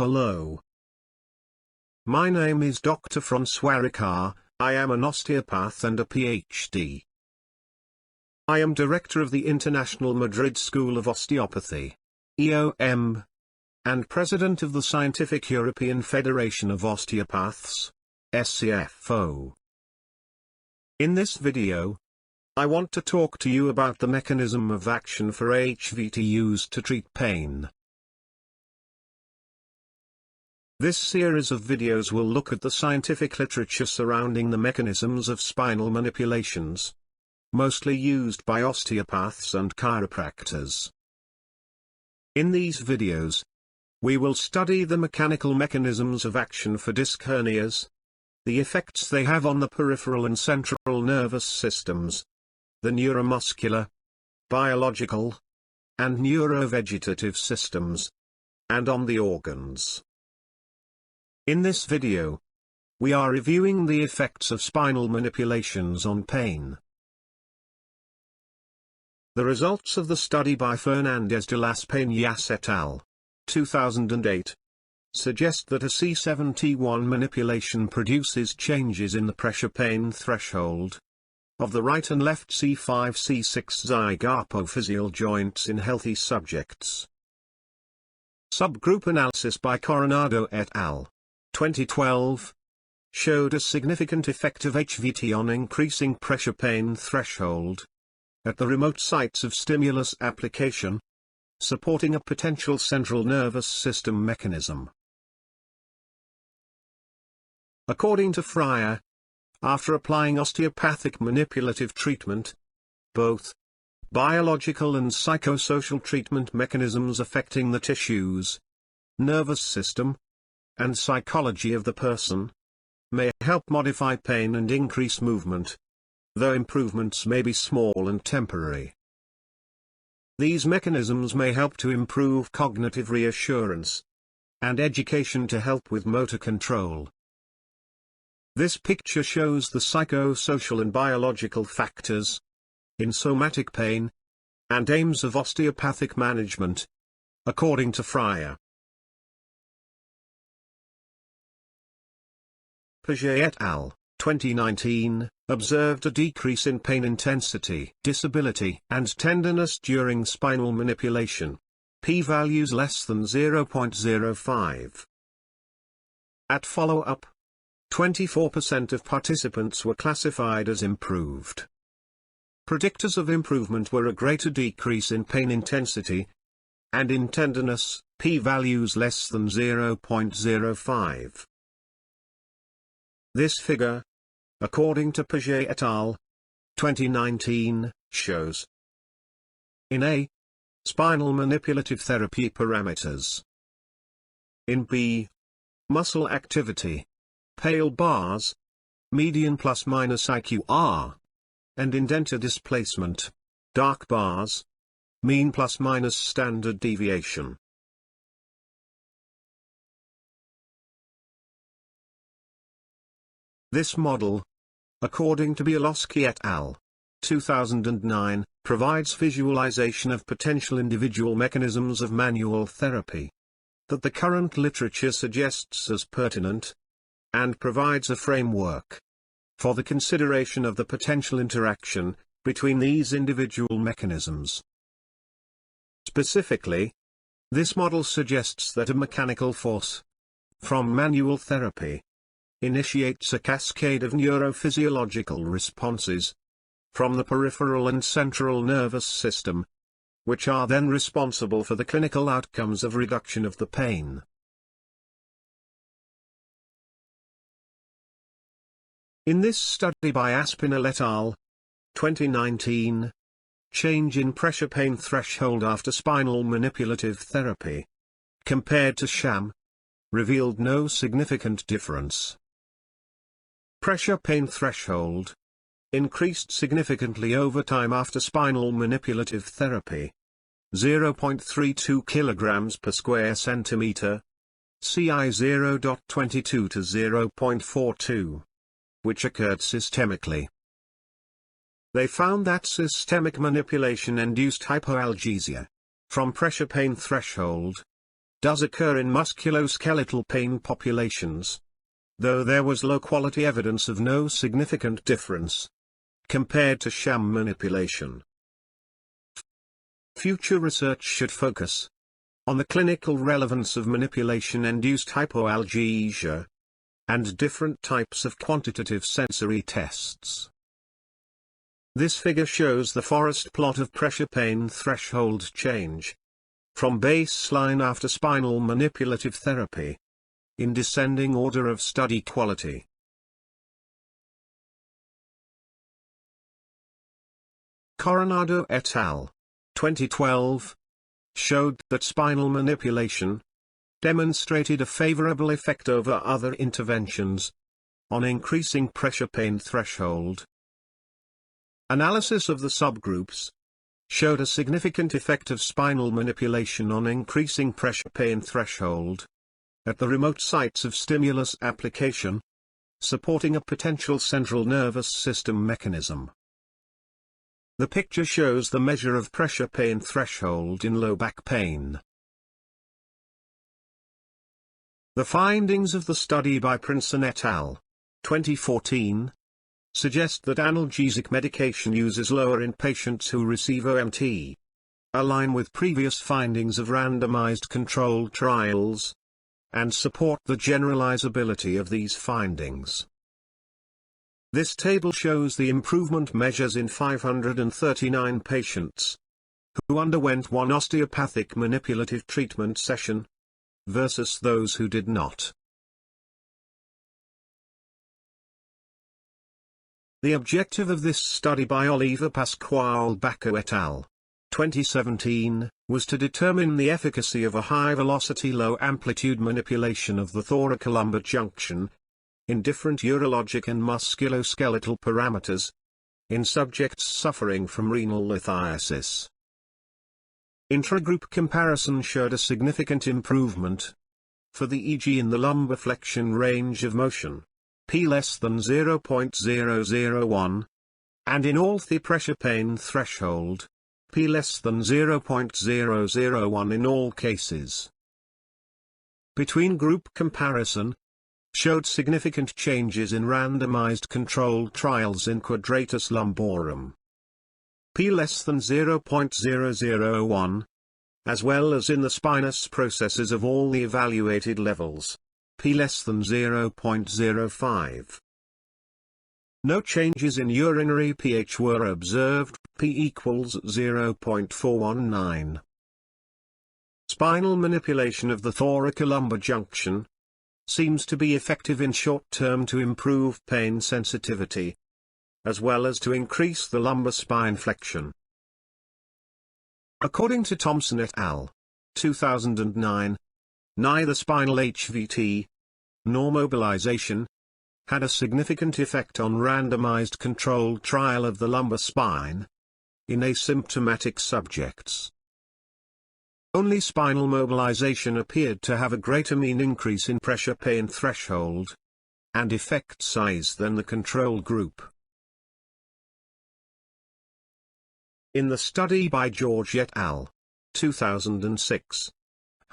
Hello. My name is Dr. François Ricard. I am an osteopath and a PhD. I am director of the International Madrid School of Osteopathy, EOM, and president of the Scientific European Federation of Osteopaths, SCFO. In this video, I want to talk to you about the mechanism of action for HVT used to treat pain. This series of videos will look at the scientific literature surrounding the mechanisms of spinal manipulations, mostly used by osteopaths and chiropractors. In these videos, we will study the mechanical mechanisms of action for disc hernias, the effects they have on the peripheral and central nervous systems, the neuromuscular, biological, and neurovegetative systems, and on the organs. In this video, we are reviewing the effects of spinal manipulations on pain. The results of the study by Fernandez-de-las-Peñas et al., 2008, suggest that a C7T1 manipulation produces changes in the pressure pain threshold of the right and left C5-C6 zygapophysial joints in healthy subjects. Subgroup analysis by Coronado et al., 2012, showed a significant effect of HVT on increasing pressure pain threshold at the remote sites of stimulus application, supporting a potential central nervous system mechanism. According to Fryer, after applying osteopathic manipulative treatment, both biological and psychosocial treatment mechanisms affecting the tissues, nervous system, and psychology of the person may help modify pain and increase movement, though improvements may be small and temporary. These mechanisms may help to improve cognitive reassurance and education to help with motor control. This picture shows the psychosocial and biological factors in somatic pain and aims of osteopathic management, according to Fryer. Pagé et al., 2019, observed a decrease in pain intensity, disability, and tenderness during spinal manipulation. P-values less than 0.05. At follow-up, 24% of participants were classified as improved. Predictors of improvement were a greater decrease in pain intensity and in tenderness, p-values less than 0.05. This figure, according to Pagé et al., 2019, shows in A, spinal manipulative therapy parameters. In B, muscle activity, pale bars, median plus minus IQR, and indenture displacement, dark bars, mean plus minus standard deviation. This model, according to Bielowski et al., 2009, provides visualization of potential individual mechanisms of manual therapy that the current literature suggests as pertinent, and provides a framework for the consideration of the potential interaction between these individual mechanisms. Specifically, this model suggests that a mechanical force from manual therapy initiates a cascade of neurophysiological responses from the peripheral and central nervous system, which are then responsible for the clinical outcomes of reduction of the pain. In this study by Aspinall et al., 2019, change in pressure pain threshold after spinal manipulative therapy, compared to sham, revealed no significant difference. Pressure pain threshold increased significantly over time after spinal manipulative therapy, 0.32 kg per square centimeter, CI 0.22 to 0.42, which occurred systemically. They found that systemic manipulation induced hypoalgesia from pressure pain threshold does occur in musculoskeletal pain populations, though there was low-quality evidence of no significant difference compared to sham manipulation. Future research should focus on the clinical relevance of manipulation-induced hypoalgesia and different types of quantitative sensory tests. This figure shows the forest plot of pressure pain threshold change from baseline after spinal manipulative therapy, in descending order of study quality. Coronado et al. 2012 showed that spinal manipulation demonstrated a favorable effect over other interventions on increasing pressure pain threshold. Analysis of the subgroups showed a significant effect of spinal manipulation on increasing pressure pain threshold at the remote sites of stimulus application, supporting a potential central nervous system mechanism. The picture shows the measure of pressure pain threshold in low back pain. The findings of the study by Prinsen et al. 2014 suggest that analgesic medication use is lower in patients who receive OMT, align with previous findings of randomized controlled trials, and support the generalizability of these findings. This table shows the improvement measures in 539 patients who underwent one osteopathic manipulative treatment session versus those who did not. The objective of this study by Oliva Pascual-Vaca et al. 2017 was to determine the efficacy of a high-velocity low-amplitude manipulation of the thoracolumbar junction in different urologic and musculoskeletal parameters in subjects suffering from renal lithiasis. Intragroup comparison showed a significant improvement for the EG in the lumbar flexion range of motion, p less than 0.001, and in all the pressure pain threshold, p less than 0.001 in all cases. Between group comparison showed significant changes in randomized controlled trials in quadratus lumborum, p less than 0.001, as well as in the spinous processes of all the evaluated levels, p less than 0.05. No changes in urinary pH were observed, p equals 0.419. Spinal manipulation of the thoracolumbar junction seems to be effective in short term to improve pain sensitivity, as well as to increase the lumbar spine flexion. According to Thompson et al. 2009, neither spinal HVT nor mobilization had a significant effect on randomized controlled trial of the lumbar spine in asymptomatic subjects. Only spinal mobilization appeared to have a greater mean increase in pressure pain threshold and effect size than the control group. In the study by George et al. 2006,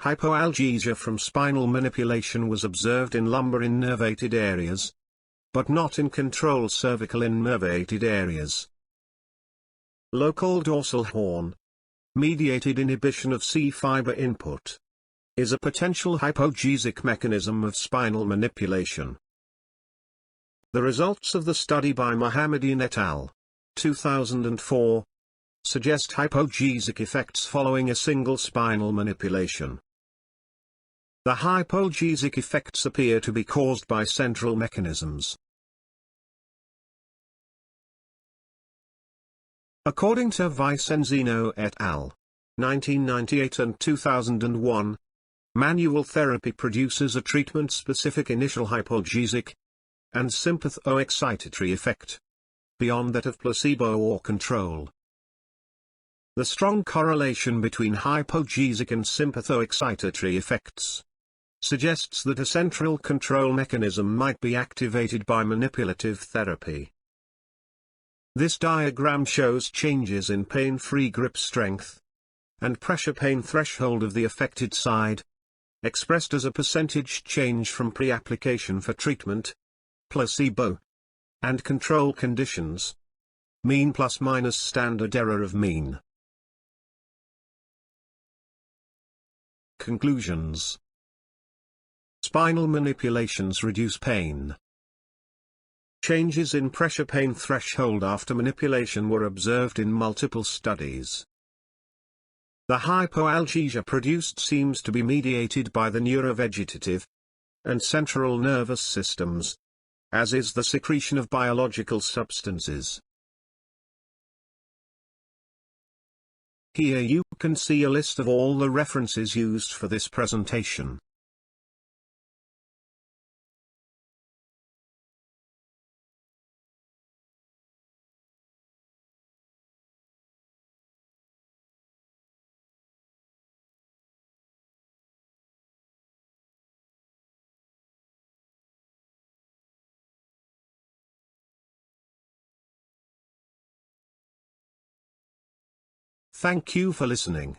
hypoalgesia from spinal manipulation was observed in lumbar innervated areas, but not in control cervical innervated areas. Local dorsal horn mediated inhibition of C-fiber input is a potential hypoalgesic mechanism of spinal manipulation. The results of the study by Mohammedian et al. 2004 suggest hypoalgesic effects following a single spinal manipulation. The hypoalgesic effects appear to be caused by central mechanisms. According to Vicenzino et al. 1998 and 2001, manual therapy produces a treatment-specific initial hypoalgesic and sympathoexcitatory effect, beyond that of placebo or control. The strong correlation between hypoalgesic and sympathoexcitatory effects suggests that a central control mechanism might be activated by manipulative therapy. This diagram shows changes in pain-free grip strength and pressure pain threshold of the affected side expressed as a percentage change from pre-application for treatment, placebo, and control conditions. Mean plus minus standard error of mean. Conclusions. Spinal manipulations reduce pain. Changes in pressure pain threshold after manipulation were observed in multiple studies. The hypoalgesia produced seems to be mediated by the neurovegetative and central nervous systems, as is the secretion of biological substances. Here you can see a list of all the references used for this presentation. Thank you for listening.